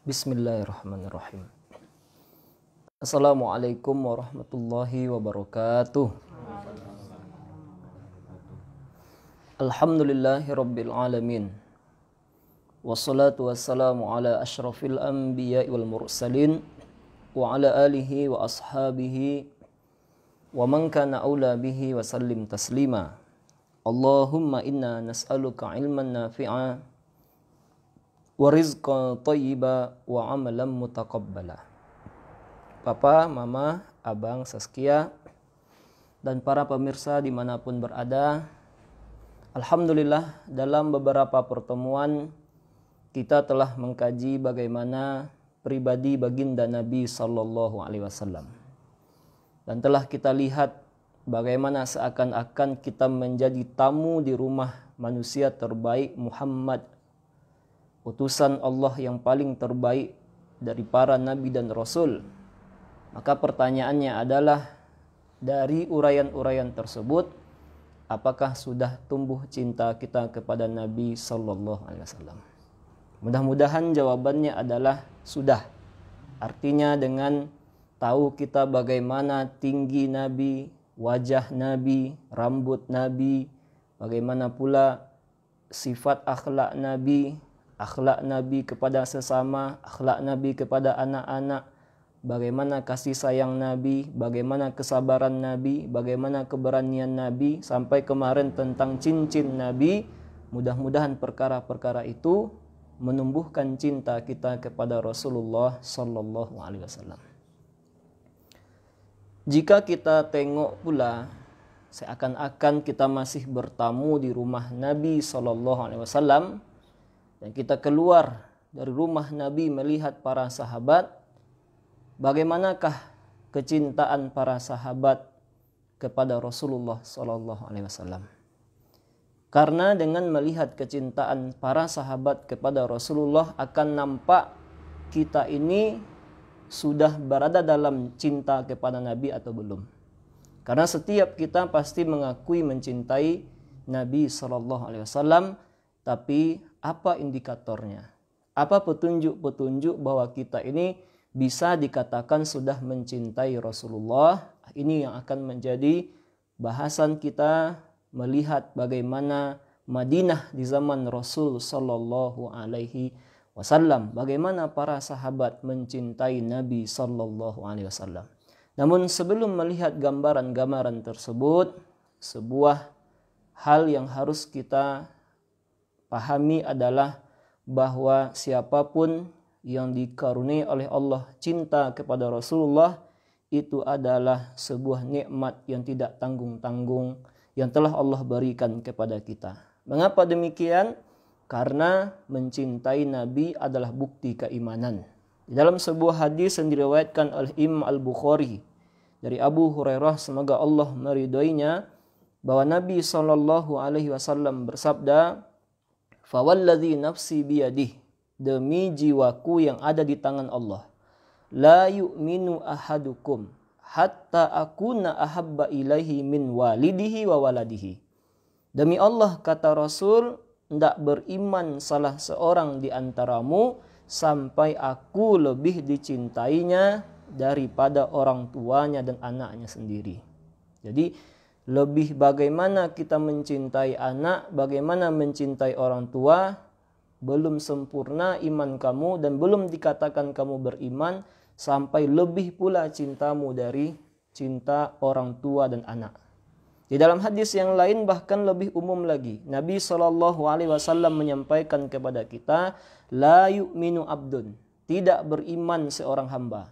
Bismillahirrahmanirrahim. Assalamualaikum warahmatullahi wabarakatuh. Alhamdulillahi rabbil alamin. Wassalatu wassalamu ala asyrafil anbiya'i wal mursalin wa ala alihi wa ashabihi wa man kana aula bihi wa sallim taslima. Allahumma inna nas'aluka ilman nafi'a wa rizqan thayyiba wa amalan mutaqabbala. Papa, Mama, Abang, Saskia, dan para pemirsa dimanapun berada, alhamdulillah dalam beberapa pertemuan kita telah mengkaji bagaimana pribadi baginda Nabi Sallallahu Alaihi Wasallam, dan telah kita lihat bagaimana seakan-akan kita menjadi tamu di rumah manusia terbaik Muhammad, utusan Allah yang paling terbaik dari para nabi dan rasul. Maka pertanyaannya adalah, dari uraian-uraian tersebut, apakah sudah tumbuh cinta kita kepada Nabi Sallallahu Alaihi Wasallam? Mudah-mudahan jawabannya adalah sudah. Artinya dengan tahu kita bagaimana tinggi Nabi, wajah Nabi, rambut Nabi, bagaimana pula sifat akhlak Nabi kepada sesama, akhlak Nabi kepada anak-anak, bagaimana kasih sayang Nabi, bagaimana kesabaran Nabi, bagaimana keberanian Nabi, sampai kemarin tentang cincin Nabi. Mudah-mudahan perkara-perkara itu menumbuhkan cinta kita kepada Rasulullah Sallallahu Alaihi Wasallam. Jika kita tengok pula, seakan-akan kita masih bertamu di rumah Nabi Sallallahu Alaihi Wasallam, dan kita keluar dari rumah Nabi melihat para sahabat, bagaimanakah kecintaan para sahabat kepada Rasulullah Sallallahu Alaihi Wasallam? Karena dengan melihat kecintaan para sahabat kepada Rasulullah akan nampak kita ini sudah berada dalam cinta kepada Nabi atau belum. Karena setiap kita pasti mengakui mencintai Nabi Sallallahu Alaihi Wasallam, tapi apa indikatornya? Apa petunjuk-petunjuk bahwa kita ini bisa dikatakan sudah mencintai Rasulullah? Ini yang akan menjadi bahasan kita, melihat bagaimana Madinah di zaman Rasul Sallallahu Alaihi Wasallam, bagaimana para sahabat mencintai Nabi Sallallahu Alaihi Wasallam. Namun sebelum melihat gambaran-gambaran tersebut, sebuah hal yang harus kita pahami adalah bahwa siapapun yang dikaruniai oleh Allah cinta kepada Rasulullah, itu adalah sebuah nikmat yang tidak tanggung-tanggung yang telah Allah berikan kepada kita. Mengapa demikian? Karena mencintai Nabi adalah bukti keimanan. Di dalam sebuah hadis yang diriwayatkan oleh Imam Al-Bukhari dari Abu Hurairah, semoga Allah meridhoinya, bahwa Nabi Sallallahu Alaihi Wasallam bersabda, "Fawalladzi nafsi biyadih, demi jiwaku yang ada di tangan Allah, la yu'minu ahadukum hatta akuna ahabba ilaihi min walidihi wa waladihi." Demi Allah, kata Rasul, hendak beriman salah seorang di antaramu sampai aku lebih dicintainya daripada orang tuanya dan anaknya sendiri. Jadi lebih bagaimana kita mencintai anak, bagaimana mencintai orang tua, belum sempurna iman kamu dan belum dikatakan kamu beriman sampai lebih pula cintamu dari cinta orang tua dan anak. Di dalam hadis yang lain bahkan lebih umum lagi, Nabi SAW menyampaikan kepada kita, la yu'minu abdun, tidak beriman seorang hamba.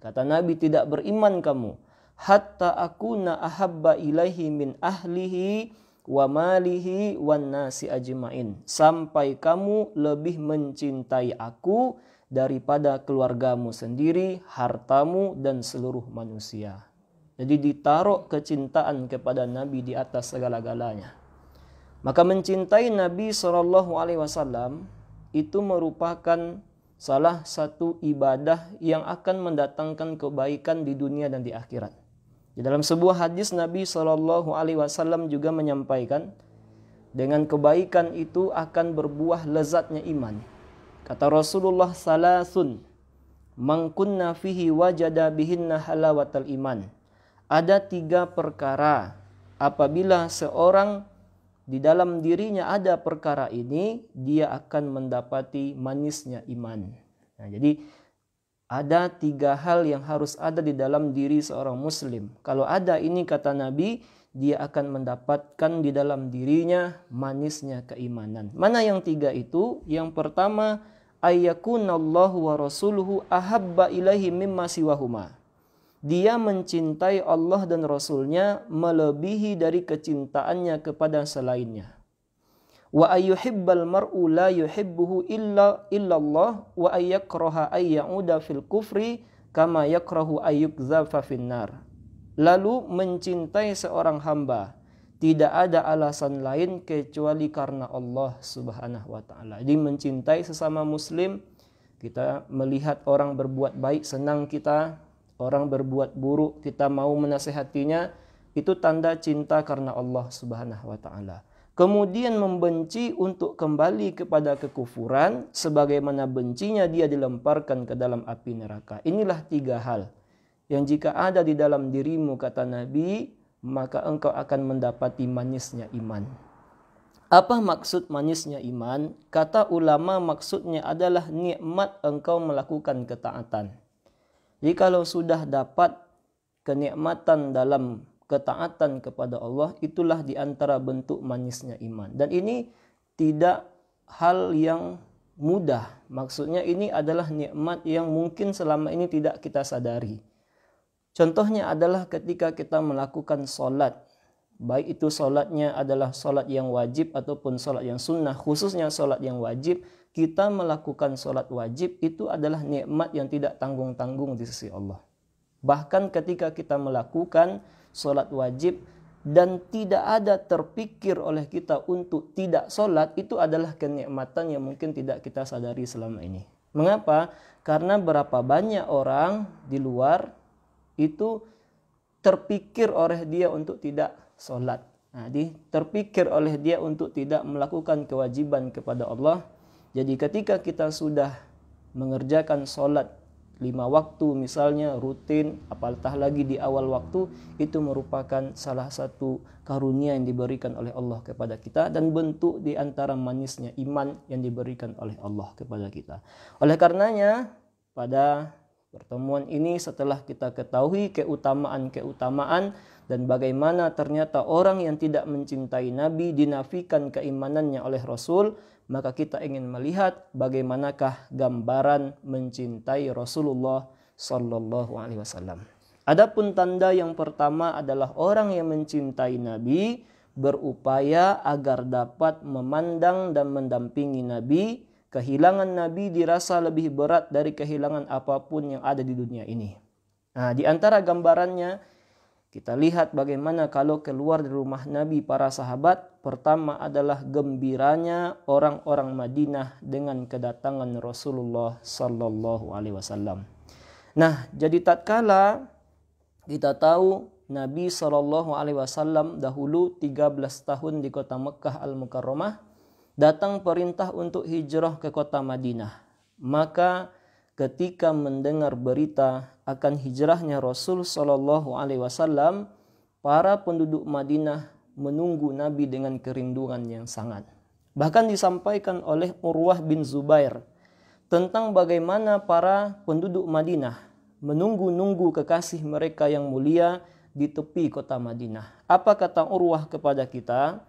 Kata Nabi, tidak beriman kamu hatta akuna ahabba ilaihi min ahlihi wa malihi wan nasi ajmain, sampai kamu lebih mencintai aku daripada keluargamu sendiri, hartamu dan seluruh manusia. Jadi ditaruh kecintaan kepada Nabi di atas segala-galanya. Maka mencintai Nabi SAW itu merupakan salah satu ibadah yang akan mendatangkan kebaikan di dunia dan di akhirat. Di dalam sebuah hadis Nabi SAW juga menyampaikan, dengan kebaikan itu akan berbuah lezatnya iman. Kata Rasulullah, salasun man kunna fihi wajada bihinna halawatal iman. Ada 3 perkara, apabila seorang di dalam dirinya ada perkara ini, dia akan mendapati manisnya iman. Nah, jadi ada 3 hal yang harus ada di dalam diri seorang muslim. Kalau ada ini, kata Nabi, dia akan mendapatkan di dalam dirinya manisnya keimanan. Mana yang 3 itu? Yang pertama, ayyakunallahu wa rasuluhu ahabba ilaihi mimma siwahuma. Dia mencintai Allah dan Rasulnya melebihi dari kecintaannya kepada selainnya. Wa ayyuhibbal mar'u la yuhibbuhu illallah wa ayyakraha ayyauda fil kufri kama yakrahu ayyukdzafa finnar. Lalu mencintai seorang hamba tidak ada alasan lain kecuali karena Allah Subhanahu wa taala. Jadi mencintai sesama muslim, kita melihat orang berbuat baik senang kita, orang berbuat buruk kita mau menasehatinya, itu tanda cinta karena Allah Subhanahu wa taala. Kemudian membenci untuk kembali kepada kekufuran sebagaimana bencinya dia dilemparkan ke dalam api neraka. Inilah 3 hal yang jika ada di dalam dirimu, kata Nabi, maka engkau akan mendapati manisnya iman. Apa maksud manisnya iman? Kata ulama, maksudnya adalah nikmat engkau melakukan ketaatan. Jadi kalau sudah dapat kenikmatan dalam ketaatan kepada Allah, itulah di antara bentuk manisnya iman. Dan ini tidak hal yang mudah. Maksudnya ini adalah nikmat yang mungkin selama ini tidak kita sadari. Contohnya adalah ketika kita melakukan solat, baik itu solatnya adalah solat yang wajib ataupun solat yang sunnah, khususnya solat yang wajib, kita melakukan solat wajib itu adalah nikmat yang tidak tanggung-tanggung di sisi Allah. Bahkan ketika kita melakukan solat wajib dan tidak ada terpikir oleh kita untuk tidak solat, itu adalah kenikmatan yang mungkin tidak kita sadari selama ini. Mengapa? Karena berapa banyak orang di luar itu terpikir oleh dia untuk tidak solat. Nah, terpikir oleh dia untuk tidak melakukan kewajiban kepada Allah. Jadi ketika kita sudah mengerjakan solat 5 waktu misalnya rutin, apatah lagi di awal waktu, itu merupakan salah satu karunia yang diberikan oleh Allah kepada kita dan bentuk di antara manisnya iman yang diberikan oleh Allah kepada kita. Oleh karenanya pada pertemuan ini setelah kita ketahui keutamaan dan bagaimana ternyata orang yang tidak mencintai Nabi dinafikan keimanannya oleh Rasul, maka kita ingin melihat bagaimanakah gambaran mencintai Rasulullah sallallahu alaihi wasallam. Adapun tanda yang pertama adalah orang yang mencintai Nabi berupaya agar dapat memandang dan mendampingi Nabi. Kehilangan Nabi dirasa lebih berat dari kehilangan apapun yang ada di dunia ini. Nah, di antara gambarannya kita lihat bagaimana kalau keluar dari rumah Nabi para sahabat, pertama adalah gembiranya orang-orang Madinah dengan kedatangan Rasulullah sallallahu alaihi wasallam. Nah, jadi tatkala kita tahu Nabi sallallahu alaihi wasallam dahulu 13 tahun di kota Mekah Al-Mukarramah, datang perintah untuk hijrah ke kota Madinah. Maka ketika mendengar berita akan hijrahnya Rasul sallallahu alaihi wasallam, para penduduk Madinah menunggu Nabi dengan kerinduan yang sangat. Bahkan disampaikan oleh Urwah bin Zubair tentang bagaimana para penduduk Madinah menunggu-nunggu kekasih mereka yang mulia di tepi kota Madinah. Apa kata Urwah kepada kita?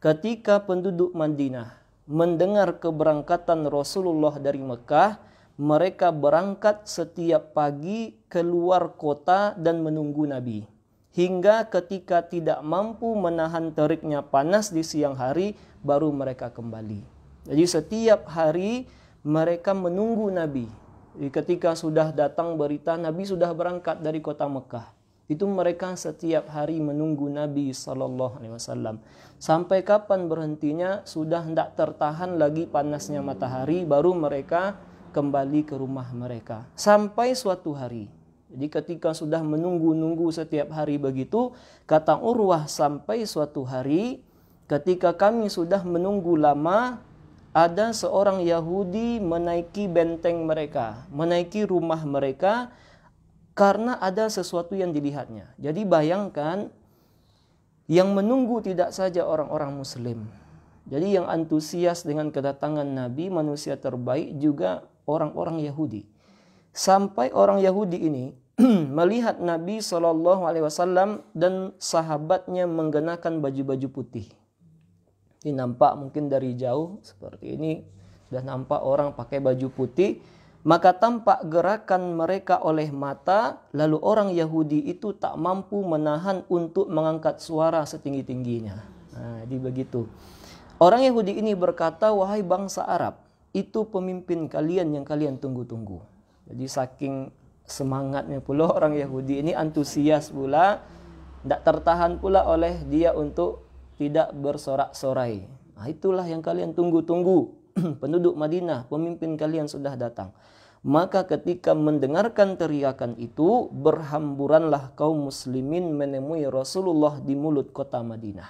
Ketika penduduk Madinah mendengar keberangkatan Rasulullah dari Mekah, mereka berangkat setiap pagi keluar kota dan menunggu Nabi. Hingga ketika tidak mampu menahan teriknya panas di siang hari, baru mereka kembali. Jadi setiap hari mereka menunggu Nabi. Jadi ketika sudah datang berita Nabi sudah berangkat dari kota Mekah, itu mereka setiap hari menunggu Nabi SAW. Sampai kapan berhentinya? Sudah tidak tertahan lagi panasnya matahari, baru mereka kembali ke rumah mereka. Sampai suatu hari, jadi ketika sudah menunggu-nunggu setiap hari begitu, kata Urwah, sampai suatu hari ketika kami sudah menunggu lama, ada seorang Yahudi menaiki benteng mereka, menaiki rumah mereka karena ada sesuatu yang dilihatnya. Jadi bayangkan, yang menunggu tidak saja orang-orang Muslim. Jadi yang antusias dengan kedatangan Nabi, manusia terbaik, juga orang-orang Yahudi. Sampai orang Yahudi ini melihat Nabi SAW dan sahabatnya mengenakan baju-baju putih. Ini nampak mungkin dari jauh seperti ini, sudah nampak orang pakai baju putih. Maka tampak gerakan mereka oleh mata, lalu orang Yahudi itu tak mampu menahan untuk mengangkat suara setinggi-tingginya. Nah, jadi begitu. Orang Yahudi ini berkata, wahai bangsa Arab, itu pemimpin kalian yang kalian tunggu-tunggu. Jadi saking semangatnya pula orang Yahudi ini, antusias pula, tidak tertahan pula oleh dia untuk tidak bersorak-sorai. Nah, itulah yang kalian tunggu-tunggu. Penduduk Madinah, pemimpin kalian sudah datang. Maka ketika mendengarkan teriakan itu, berhamburanlah kaum muslimin menemui Rasulullah di mulut kota Madinah.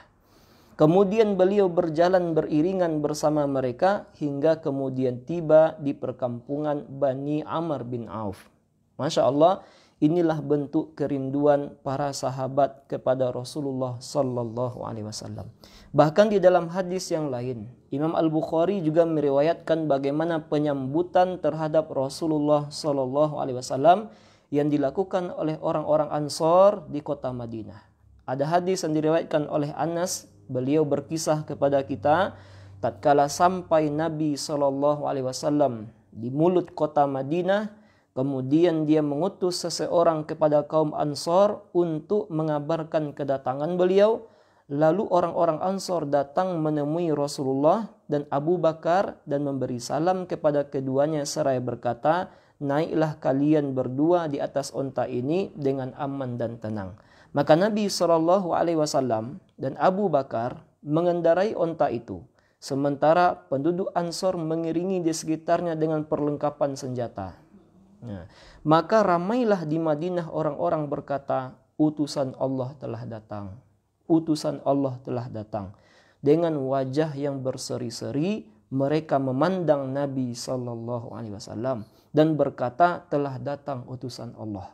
Kemudian beliau berjalan beriringan bersama mereka hingga kemudian tiba di perkampungan Bani Amr bin Auf. Masya Allah, inilah bentuk kerinduan para sahabat kepada Rasulullah Sallallahu Alaihi Wasallam. Bahkan di dalam hadis yang lain, Imam Al-Bukhari juga meriwayatkan bagaimana penyambutan terhadap Rasulullah Sallallahu Alaihi Wasallam yang dilakukan oleh orang-orang Ansor di kota Madinah. Ada hadis yang diriwayatkan oleh Anas, beliau berkisah kepada kita, tatkala sampai Nabi Sallallahu Alaihi Wasallam di mulut kota Madinah, kemudian dia mengutus seseorang kepada kaum Ansor untuk mengabarkan kedatangan beliau. Lalu orang-orang Ansor datang menemui Rasulullah dan Abu Bakar dan memberi salam kepada keduanya seraya berkata, naiklah kalian berdua di atas onta ini dengan aman dan tenang. Maka Nabi SAW dan Abu Bakar mengendarai onta itu, sementara penduduk Ansor mengiringi di sekitarnya dengan perlengkapan senjata. Nah, maka ramailah di Madinah orang-orang berkata, utusan Allah telah datang. Utusan Allah telah datang. Dengan wajah yang berseri-seri, mereka memandang Nabi SAW dan berkata, telah datang utusan Allah.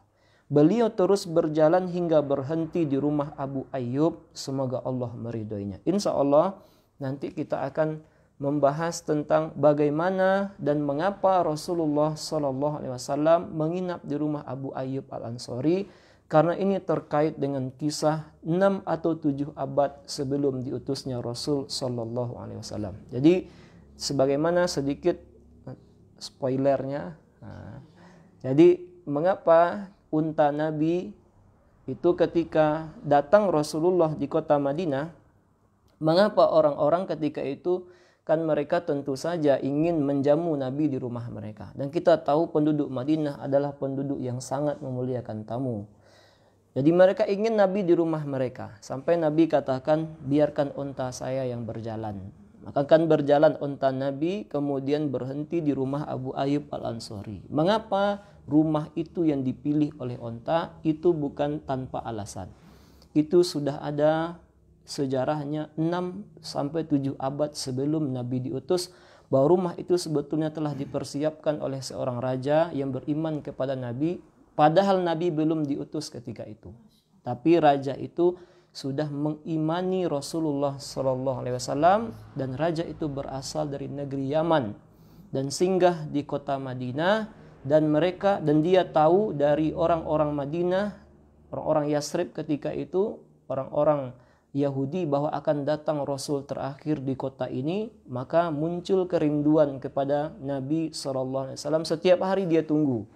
Beliau terus berjalan hingga berhenti di rumah Abu Ayyub. Semoga Allah meridhoinya. Insya Allah nanti kita akan membahas tentang bagaimana dan mengapa Rasulullah SAW menginap di rumah Abu Ayyub Al-Ansari, karena ini terkait dengan kisah 6 atau 7 abad sebelum diutusnya Rasul SAW. Jadi sebagaimana sedikit spoilernya, jadi mengapa unta Nabi itu ketika datang Rasulullah di kota Madinah, mengapa orang-orang ketika itu kan mereka tentu saja ingin menjamu Nabi di rumah mereka. Dan kita tahu penduduk Madinah adalah penduduk yang sangat memuliakan tamu. Jadi mereka ingin Nabi di rumah mereka. Sampai Nabi katakan, biarkan unta saya yang berjalan. Maka kan berjalan unta Nabi, kemudian berhenti di rumah Abu Ayyub Al-Ansari. Mengapa rumah itu yang dipilih oleh unta? Itu bukan tanpa alasan. Itu sudah ada sejarahnya 6-7 abad sebelum Nabi diutus, bahwa rumah itu sebetulnya telah dipersiapkan oleh seorang raja yang beriman kepada Nabi, padahal Nabi belum diutus ketika itu. Tapi raja itu sudah mengimani Rasulullah SAW, dan raja itu berasal dari negeri Yaman dan singgah di kota Madinah, dan dia tahu dari orang-orang Madinah, orang-orang Yasrib ketika itu, orang-orang Yahudi, bahwa akan datang Rasul terakhir di kota ini. Maka muncul kerinduan kepada Nabi SAW. Setiap hari dia tunggu,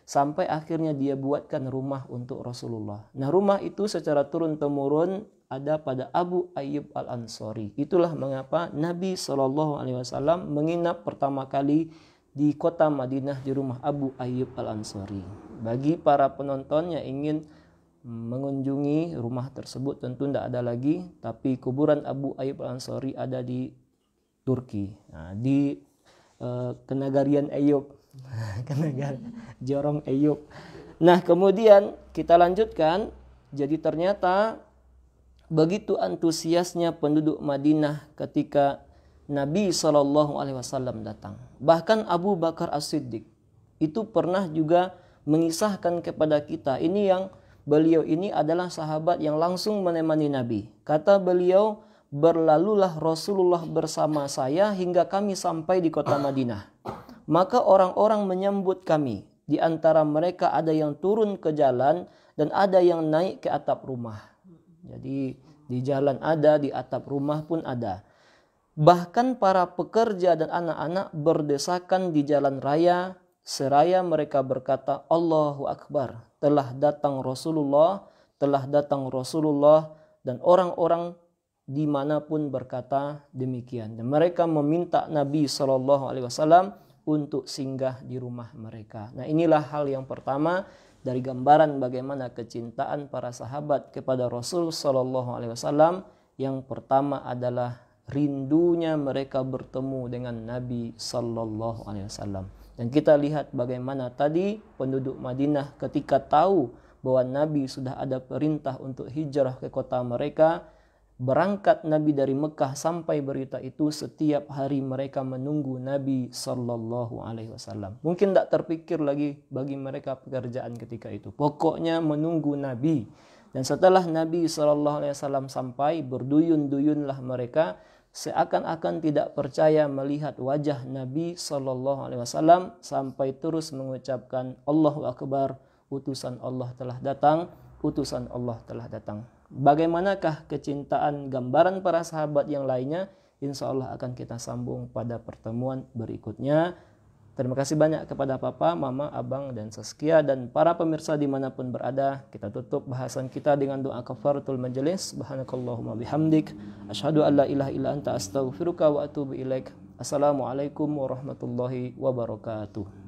sampai akhirnya dia buatkan rumah untuk Rasulullah. Nah, rumah itu secara turun-temurun ada pada Abu Ayyub Al-Ansari. Itulah mengapa Nabi SAW menginap pertama kali di kota Madinah di rumah Abu Ayyub Al-Ansari. Bagi para penonton yang ingin mengunjungi rumah tersebut, tentu tidak ada lagi, tapi kuburan Abu Ayyub Al-Ansari ada di Turki, di Kenagarian Ayub, Jorong Ayub. Nah, kemudian kita lanjutkan. Jadi ternyata begitu antusiasnya penduduk Madinah ketika Nabi SAW datang. Bahkan Abu Bakar As-Siddiq itu pernah juga mengisahkan kepada kita, ini yang beliau ini adalah sahabat yang langsung menemani Nabi. Kata beliau, berlalulah Rasulullah bersama saya hingga kami sampai di kota Madinah. Maka orang-orang menyambut kami. Di antara mereka ada yang turun ke jalan dan ada yang naik ke atap rumah. Jadi di jalan ada, di atap rumah pun ada. Bahkan para pekerja dan anak-anak berdesakan di jalan raya, seraya mereka berkata, Allahu Akbar, telah datang Rasulullah, telah datang Rasulullah, dan orang-orang dimanapun berkata demikian. Dan mereka meminta Nabi SAW untuk singgah di rumah mereka. Nah, inilah hal yang pertama dari gambaran bagaimana kecintaan para sahabat kepada Rasul SAW. Yang pertama adalah rindunya mereka bertemu dengan Nabi SAW. Dan kita lihat bagaimana tadi penduduk Madinah ketika tahu bahwa Nabi sudah ada perintah untuk hijrah ke kota mereka, berangkat Nabi dari Mekah sampai berita itu, setiap hari mereka menunggu Nabi SAW. Mungkin tidak terpikir lagi bagi mereka pekerjaan ketika itu. Pokoknya menunggu Nabi. Dan setelah Nabi SAW sampai, berduyun-duyunlah mereka, seakan-akan tidak percaya melihat wajah Nabi SAW, sampai terus mengucapkan Allahu Akbar, utusan Allah telah datang, utusan Allah telah datang. Bagaimanakah kecintaan gambaran para sahabat yang lainnya? Insya Allah akan kita sambung pada pertemuan berikutnya. Terima kasih banyak kepada Papa, Mama, Abang, dan Saskia, dan para pemirsa dimanapun berada. Kita tutup bahasan kita dengan doa kafaratul majelis. Subhanakallahumma bihamdik, asyhadu an la ilaha illa anta astaghfiruka wa atubu ilaik. Assalamualaikum warahmatullahi wabarakatuh.